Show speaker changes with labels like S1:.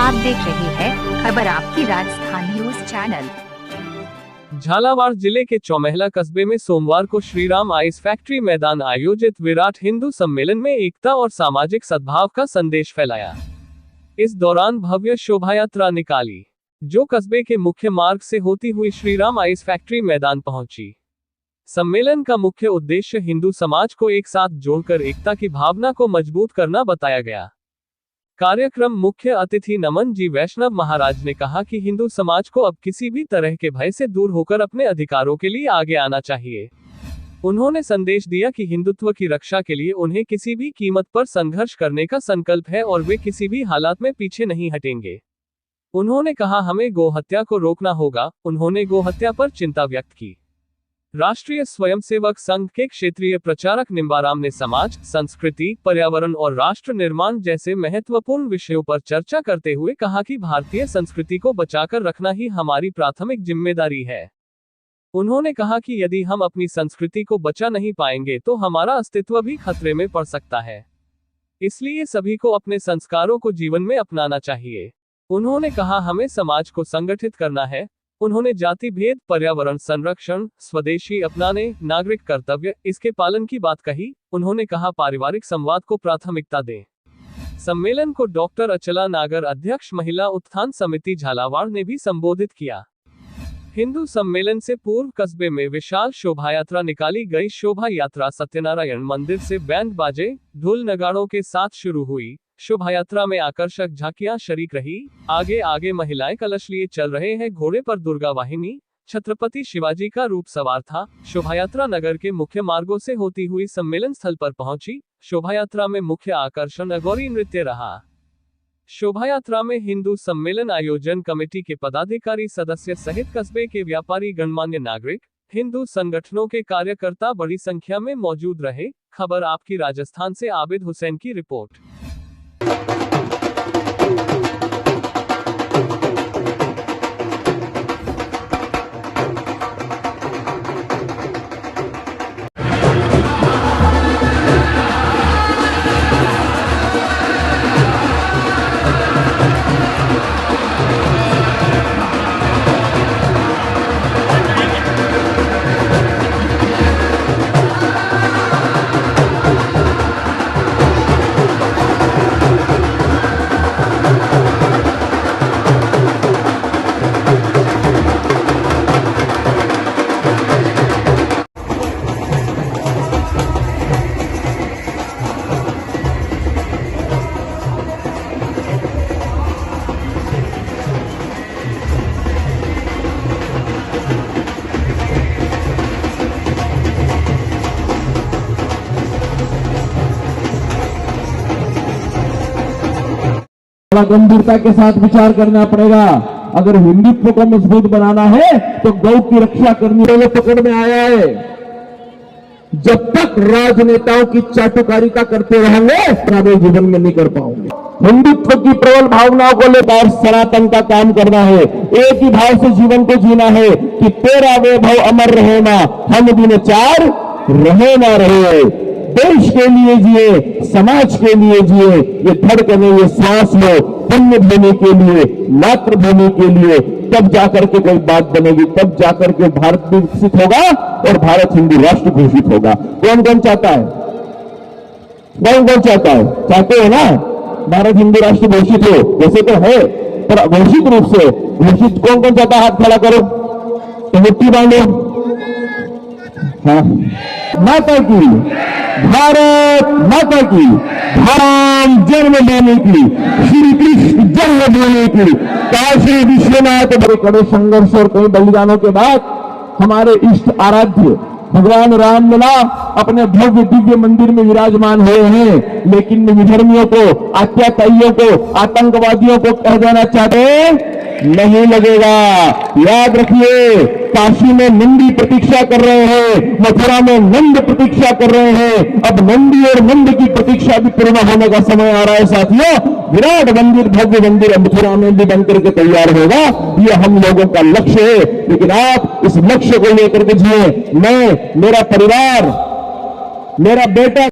S1: आप देख रहे हैं खबर आपकी राजस्थान न्यूज चैनल।
S2: झालावाड़ जिले के चौमहला कस्बे में सोमवार को श्रीराम आइस फैक्ट्री मैदान आयोजित विराट हिंदू सम्मेलन में एकता और सामाजिक सद्भाव का संदेश फैलाया। इस दौरान भव्य शोभायात्रा निकाली, जो कस्बे के मुख्य मार्ग से होती हुई श्रीराम आइस फैक्ट्री मैदान पहुंची। सम्मेलन का मुख्य उद्देश्य हिंदू समाज को एक साथ जोड़कर एकता की भावना को मजबूत करना बताया गया। कार्यक्रम मुख्य अतिथि नमन जी वैष्णव महाराज ने कहा कि हिंदू समाज को अब किसी भी तरह के भय से दूर होकर अपने अधिकारों के लिए आगे आना चाहिए। उन्होंने संदेश दिया कि हिंदुत्व की रक्षा के लिए उन्हें किसी भी कीमत पर संघर्ष करने का संकल्प है और वे किसी भी हालात में पीछे नहीं हटेंगे। उन्होंने कहा, हमें गोहत्या को रोकना होगा। उन्होंने गोहत्या पर चिंता व्यक्त की। राष्ट्रीय स्वयंसेवक संघ के क्षेत्रीय प्रचारक निम्बाराम ने समाज, संस्कृति, पर्यावरण और राष्ट्र निर्माण जैसे महत्वपूर्ण विषयों पर चर्चा करते हुए कहा कि भारतीय संस्कृति को बचाकर रखना ही हमारी प्राथमिक जिम्मेदारी है। उन्होंने कहा कि यदि हम अपनी संस्कृति को बचा नहीं पाएंगे तो हमारा अस्तित्व भी खतरे में पड़ सकता है। इसलिए सभी को अपने संस्कारों को जीवन में अपनाना चाहिए। उन्होंने कहा, हमें समाज को संगठित करना है। उन्होंने जाति भेद, पर्यावरण संरक्षण, स्वदेशी अपनाने, नागरिक कर्तव्य, इसके पालन की बात कही। उन्होंने कहा, पारिवारिक संवाद को प्राथमिकता दें। सम्मेलन को डॉक्टर अचला नागर, अध्यक्ष महिला उत्थान समिति झालावाड़ ने भी संबोधित किया। हिंदू सम्मेलन से पूर्व कस्बे में विशाल शोभायात्रा निकाली गई। शोभा यात्रा सत्यनारायण मंदिर से बैंड बाजे, ढोल नगाड़ों के साथ शुरू हुई। शोभायात्रा में आकर्षक झांकियां शरीक रही। आगे महिलाएं कलश लिए चल रहे हैं। घोड़े पर दुर्गा वाहिनी, छत्रपति शिवाजी का रूप सवार था। शोभायात्रा नगर के मुख्य मार्गों से होती हुई सम्मेलन स्थल पर पहुंची। शोभायात्रा में मुख्य आकर्षण अघोरी नृत्य रहा। शोभायात्रा में हिंदू सम्मेलन आयोजन कमेटी के पदाधिकारी, सदस्य सहित कस्बे के व्यापारी, गणमान्य नागरिक, हिंदू संगठनों के कार्यकर्ता बड़ी संख्या में मौजूद रहे। खबर आपकी राजस्थान से आबिद हुसैन की रिपोर्ट।
S3: बड़ा गंभीरता के साथ विचार करना पड़ेगा। अगर हिंदुत्व को मजबूत बनाना है तो गौ की रक्षा करनी पहले पकड़ में आया है। जब तक राजनेताओं की चाटुकारिता करते रहेंगे अपने जीवन में नहीं कर पाओगे। हिंदुत्व की प्रबल भावनाओं को लेकर सनातन का काम करना है। एक ही भाव से जीवन को जीना है कि तेरा वैभव अमर रहे ना, हम दिन चार रहे ना रहे। देश के लिए जिए, समाज के लिए जिए, ये धड़कने, ये सांस लो पुण्य भूमि के लिए, मातृभूमि के लिए। तब जाकर के कोई बात बनेगी, तब जाकर के भारत विकसित होगा और भारत हिंदू राष्ट्र घोषित होगा। कौन कौन चाहता है? कौन कौन चाहता है? चाहते हो ना भारत हिंदू राष्ट्र घोषित हो? वैसे तो है, पर घोषित रूप से घोषित कौन कौन चाहता है? हाथ खड़ा करो तो मुट्ठी बांधो। हाँ, माता की, भारत माता की, धाम जन्मभूमि की, श्री कृष्ण जन्मभूमि की, काशी विश्वनाथ। बड़े कड़े संघर्ष और कई बलिदानों के बाद हमारे इष्ट आराध्य भगवान राम लला अपने भव्य दिव्य मंदिर में विराजमान हुए हैं। लेकिन विधर्मियों को, अत्याचारियों को, आतंकवादियों को कह देना चाहते नहीं लगेगा। याद रखिए, काशी में नंदी प्रतीक्षा कर रहे हैं, मथुरा में नंद प्रतीक्षा कर रहे हैं। अब नंदी और नंद की प्रतीक्षा भी पूर्ण होने का समय आ रहा है साथियों। विराट मंदिर, भव्य मंदिर मथुरा में भी बनकर के तैयार होगा। ये हम लोगों का लक्ष्य है। लेकिन आप इस लक्ष्य को लेकर के जिए। मैं, मेरा परिवार, मेरा बेटा